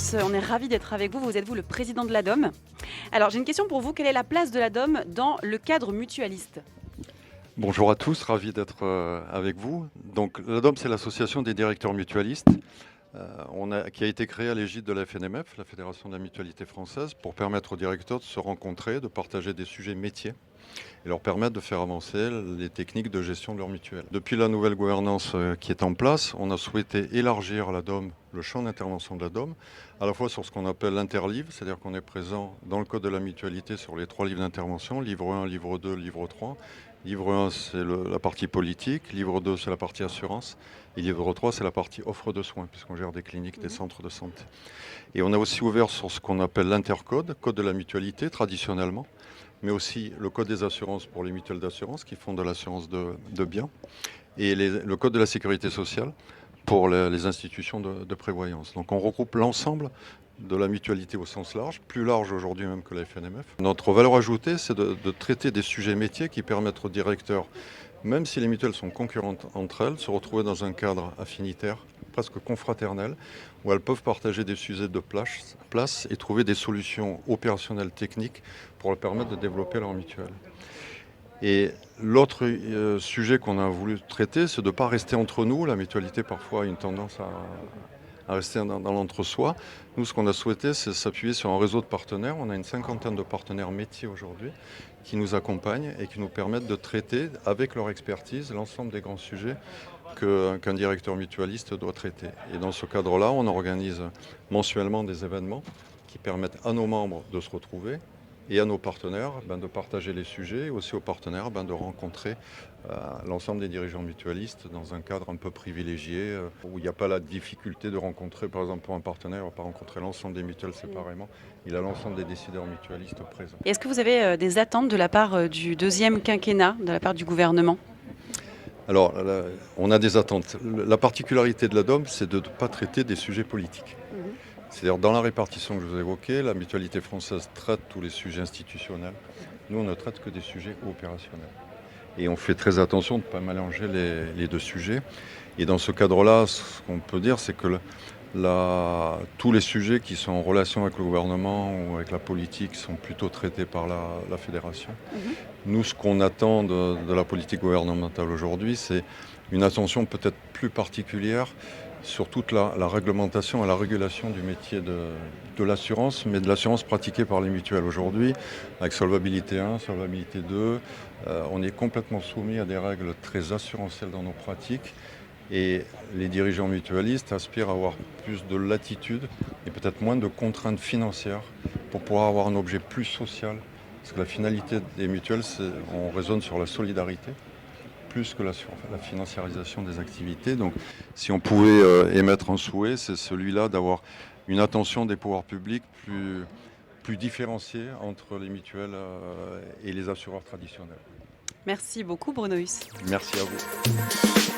Huss, on est ravis d'être avec vous. Vous êtes le président de l'ADOM. Alors j'ai une question pour vous. Quelle est la place de l'ADOM dans le cadre mutualiste ? Bonjour à tous, ravi d'être avec vous. Donc l'ADOM, c'est l'association des directeurs mutualistes qui a été créée à l'égide de la FNMF, la Fédération de la Mutualité Française, pour permettre aux directeurs de se rencontrer, de partager des sujets métiers et leur permettre de faire avancer les techniques de gestion de leur mutuelle. Depuis la nouvelle gouvernance qui est en place, on a souhaité élargir l'ADOM, le champ d'intervention de l'ADOM, à la fois sur ce qu'on appelle l'interlivre, c'est-à-dire qu'on est présent dans le code de la mutualité sur les 3 livres d'intervention, livre 1, livre 2, livre 3. Livre 1, c'est la partie politique, livre 2, c'est la partie assurance, et livre 3, c'est la partie offre de soins, puisqu'on gère des cliniques, des centres de santé. Et on a aussi ouvert sur ce qu'on appelle l'intercode, code de la mutualité traditionnellement, mais aussi le code des assurances pour les mutuelles d'assurance qui font de l'assurance de biens, et le code de la sécurité sociale pour les institutions de prévoyance. Donc on regroupe l'ensemble de la mutualité au sens large, plus large aujourd'hui même que la FNMF. Notre valeur ajoutée, c'est de traiter des sujets métiers qui permettent aux directeurs, même si les mutuelles sont concurrentes entre elles, se retrouver dans un cadre affinitaire, presque confraternel, où elles peuvent partager des sujets de place et trouver des solutions opérationnelles techniques pour leur permettre de développer leur mutuelle. Et l'autre sujet qu'on a voulu traiter, c'est de ne pas rester entre nous. La mutualité parfois a une tendance à rester dans l'entre-soi. Nous, ce qu'on a souhaité, c'est s'appuyer sur un réseau de partenaires. On a une 50aine de partenaires métiers aujourd'hui qui nous accompagnent et qui nous permettent de traiter, avec leur expertise, l'ensemble des grands sujets qu'un directeur mutualiste doit traiter. Et dans ce cadre-là, on organise mensuellement des événements qui permettent à nos membres de se retrouver et à nos partenaires de partager les sujets, et aussi aux partenaires de rencontrer l'ensemble des dirigeants mutualistes dans un cadre un peu privilégié, où il n'y a pas la difficulté de rencontrer, par exemple pour un partenaire, il ne va pas rencontrer l'ensemble des mutuelles séparément, il a l'ensemble des décideurs mutualistes présents. Est-ce que vous avez des attentes de la part du deuxième quinquennat, de la part du gouvernement ? Alors, on a des attentes. La particularité de l'ADOM, c'est de ne pas traiter des sujets politiques. C'est-à-dire, dans la répartition que je vous évoquais, la mutualité française traite tous les sujets institutionnels. Nous, on ne traite que des sujets opérationnels. Et on fait très attention de ne pas mélanger les deux sujets. Et dans ce cadre-là, ce qu'on peut dire, c'est que tous les sujets qui sont en relation avec le gouvernement ou avec la politique sont plutôt traités par la fédération. Nous, ce qu'on attend de la politique gouvernementale aujourd'hui, c'est une attention peut-être plus particulière sur toute la réglementation et la régulation du métier de l'assurance, mais de l'assurance pratiquée par les mutuelles aujourd'hui, avec solvabilité 1, solvabilité 2. On est complètement soumis à des règles très assurantielles dans nos pratiques. Et les dirigeants mutualistes aspirent à avoir plus de latitude et peut-être moins de contraintes financières pour pouvoir avoir un objet plus social. Parce que la finalité des mutuelles, on raisonne sur la solidarité, plus que sur la financiarisation des activités. Donc si on pouvait émettre un souhait, c'est celui-là d'avoir une attention des pouvoirs publics plus différenciée entre les mutuelles et les assureurs traditionnels. Merci beaucoup Bruno Huss. Merci à vous.